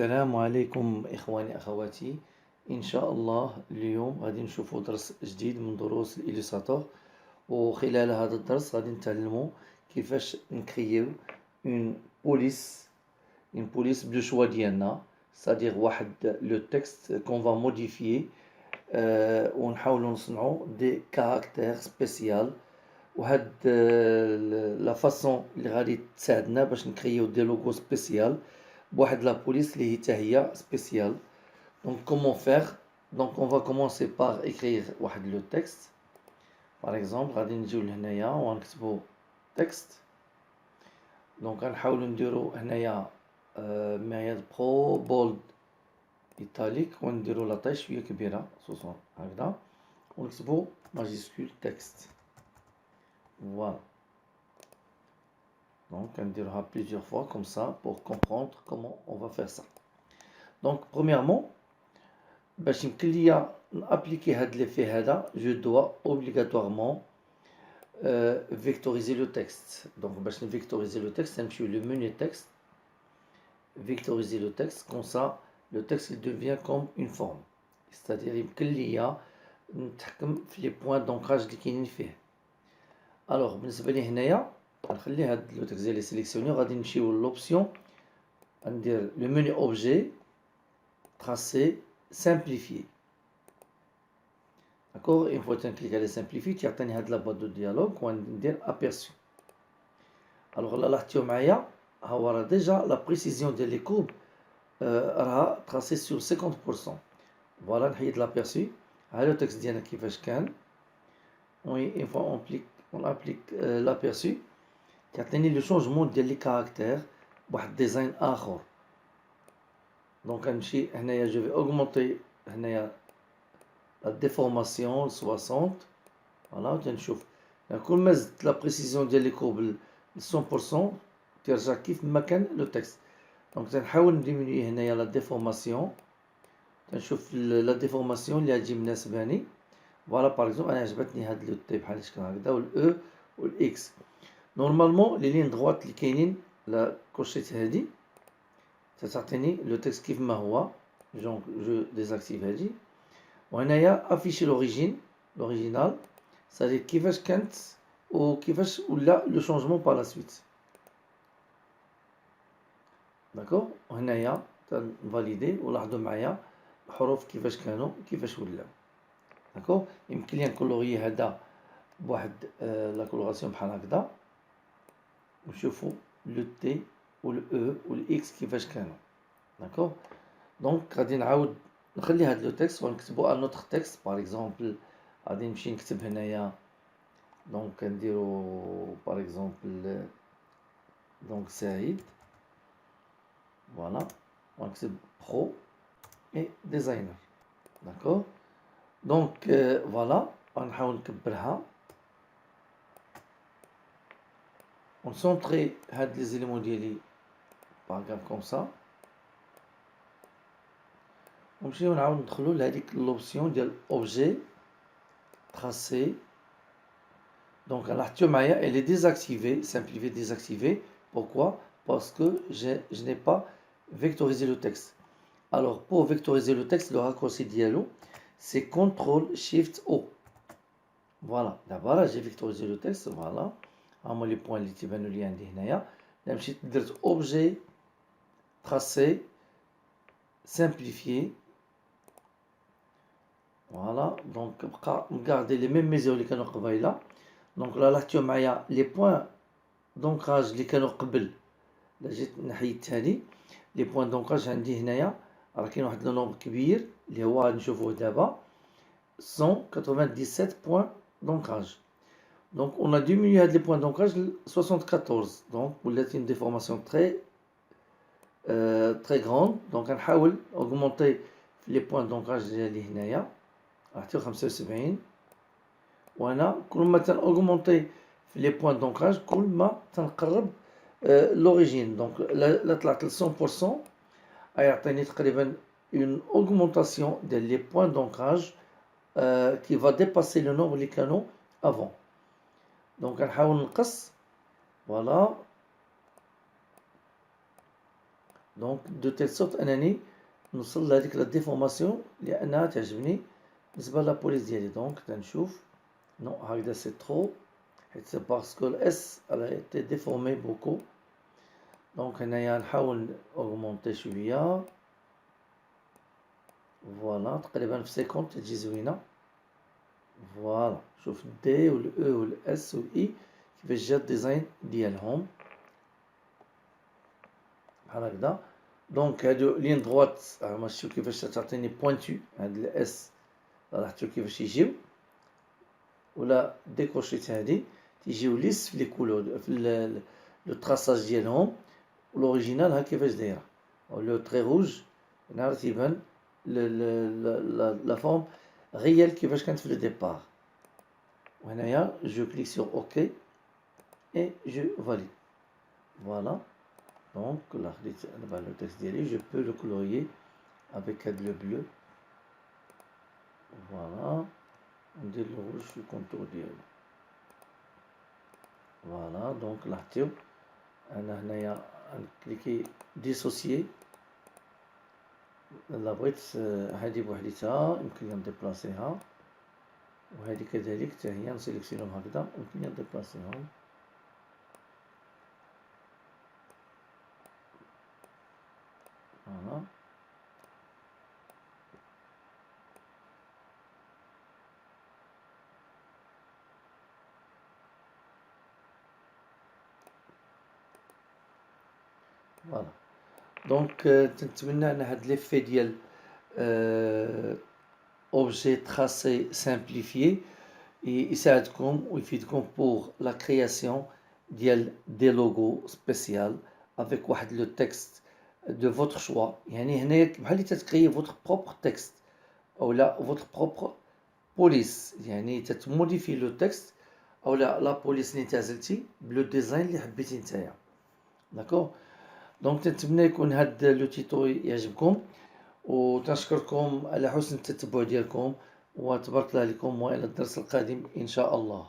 السلام عليكم إخواني أخواتي. إن شاء الله اليوم غادي نشوفوا درس جديد من دروس الإليستراتور، وخلال هذا الدرس غادي نتعلموا كيفاش نكريو اون بوليس بلو شوا ديالنا، c'est-à-dire واحد لو تكست كون فا موديفيي ونحاولوا نصنعوا دي كاركتير سبيسيال. وهاد لا فاصون اللي غادي تساعدنا باش نكريو دي لوغو سبيسيال بواحد لا بوليس اللي هي spéciale. Donc comment faire? Donc on va commencer par écrire واحد le texte. Par exemple غادي نجيو لهنايا ونكتبو texte. Donc غنحاولو نديرو هنايا معيار برو بولد ايطاليك ونديرو لاطاي شويه كبيره خصوصا هكذا ونكتبو ماجيسكول texte. Voilà. Donc, on dira plusieurs fois comme ça pour comprendre comment on va faire ça. Donc, premièrement, باش يمكن ليا نابليكي هاد ليفي هذا je dois obligatoirement vectoriser le texte. Donc, باش vectoriser le texte, نمشيو le menu texte, vectoriser le texte, comme ça le texte il devient comme une forme. C'est-à-dire يمكن ليا نتحكم في les points d'ancrage اللي كاينين فيه. Alors, بالنسبه لي هنايا غنخلي هاد لو تكست ديالي سيليكسيوني وغادي نمشيو لوبسيون غندير لو ميني اوبجي تراسي سامبليفي. داكوغ اون فوا تنكليك على سامبليفي تيعطيني هاد لا بوات دو ديالوغ وندير ابيرسو. الوغ لا لاحظتو معايا ها هو راه ديجا لا بريسيزيون ديال لي كورب راها تراسي سور 50%. فوالا نحيد لابيرسو. ها لو تكست ديالنا كيفاش كان وي اون فوا اون ابليك لابيرسو تعطيني لو شونجمون ديال لي كاركتير بواحد ديزاين اخر. دونك غنمشي هنايا جو في اوغمونتي هنايا لا ديفورماسيون 60. فوالا تنشوف كل ما زدت لا بريسيزيون ديال لي كورب ل 100% تيرجع كيف ما كان لو تكست. دونك تنحاول نديميني هنايا لا ديفورماسيون تنشوف لا ديفورماسيون اللي غتجي مناسباني. فوالا باغ اكزومبل انا عجبتني هاد لو تي بحال شكل هكذا والاو والاكس. نورمالمون لي لين دغوات اللي كاينين لا كوشيت هادي تعطيني لو تكست كيف ما هو. دونك جو ديزاكتيف هادي وهنايا افيشي لوريجينال سادي كيفاش كانت وكيفاش ولا لو شونجمون بار لا سويت. داكوغ وهنايا تنفاليدي ولاحظوا معايا الحروف كيفاش كانوا كيفاش ولاو. داكوغ يمكن لي نكولوري هذا بواحد لا كولوراسيون بحال هكذا ونشوفوا لو تي والاو والاكس كيفاش كانوا. داكوغ دونك غادي نعاود نخلي هاد لو تكست ونكتبو ان اوتر تكست. باغ اكزومبل غادي نمشي نكتب هنايا دونك كنديرو باغ اكزومبل دونك سعيد. فوالا ونكتب برو اي ديزاينر. داكوغ دونك فوالا غنحاول نكبرها ونسونطري هاد لي زيليمون ديالي باغاف كوم سا ونمشيو نعاود ندخلو لهاديك لوبسيون ديال اوبجي تراسي. دونك لاحظتو معايا elle est désactivée, simplifiée désactivée. Pourquoi? Parce que je n'ai pas vectorisé le texte. Alors pour vectoriser le texte le raccourci dialo c'est CTRL SHIFT O. Voilà, d'abord j'ai vectorisé le texte. Voilà هما لي بوين اللي تيبانو لي عندي هنايا. مشيت درت اوبجي تراسي سامبليفيي. فوالا دونك بقى مكاردي لي ميم ميزور اللي كانوا قبيله. دونك لا لاحظتو معايا لي بوين دونكاج اللي كانوا قبل لا جيت نحيت هادي لي بوين دونكاج عندي هنايا راه كاين واحد لو نومبر كبير اللي هو غادي نشوفوه دابا 197 بوين دونكاج. Donc on a diminué les points d'ancrage 74. Donc ولات une déformation très grande. Donc غنحاول augmenter les points d'ancrage ديالي هنايا عطيو 75. وانا كل ما تنأوغمونتي في لي بوين دونكاج كل ما تنقرب لوريجين. دونك لا طلعت ل 100% غيعطيني تقريبا اون اوغمونطاسيون ديال لي بوين دونكاج كي فا ديباسي لو نومبر اللي كانوا افون. دونك غنحاول نقص. فوالا دونك دو تيل سورت انني نوصل لهاديك لا ديفورماسيون لانها تعجبني بالنسبه لابوليس ديالي. دونك تنشوف نو هكذا سي ترو حيت سي باسكو الاس elle a été déformée beaucoup. دونك هنايا نحاول اوغمونتي شويه فوالا تقريبا في 50 تجي زوينه. فوالا شوف دي والاو والاس والاي كيفاش جا الديزاين ديالهم بحال هكذا. دونك هادو لين دغوات هما شتو كيفاش تعطيني بوينتو، هاد الاس لاحظتو كيفاش يجيو، ولا ديكروشيت هادي تيجيو ليس في لي كولور في لو تراساج ديالهم، والاوريجينال ها كيفاش دايره لو تري روج هنا راه تيبان لا فورم غيال كيفاش كانت في لو ديبار. وهنايا جو كليك سور اوكي اي جو فاليد. فوالا دونك لا خديت دابا لو تكست ديالي جو بو لو كولوريي افيك هاد لو بلو. فوالا ندير لو روج في الكونتور ديالو. فوالا دونك لاحظتيو انا هنايا نكليكي ديسوسيي، لا بغيت هادي بوحديتها يمكن لي نديبلاسيها، وهادي كذلك حتى هي نسيليكسيونهم هكذا يمكن لي نديبلاسيهم. فوالا فوالا دونك تنتمنى ان هاد ليفي ديال اوبجي تراسي سامبليفيي يساعدكم ويفيدكم بوغ لا كرياسيون ديال دي لوغو سبيسيال افيك واحد لو تكست دو فوتر شوا. يعني هنايا بحال اللي تتكري فوتر بروبر تكست او لا فوتر بروبر بوليس، يعني تتموديفي لو تكست او لا بوليس اللي نتازلتي بلو ديزاين اللي حبيتي نتايا. داكوغ دونك تنتمنى يكون هاد لو تيتو يعجبكم، وتنشكركم على حسن التتبع ديالكم، وتبارك الله عليكم، والى الدرس القادم ان شاء الله.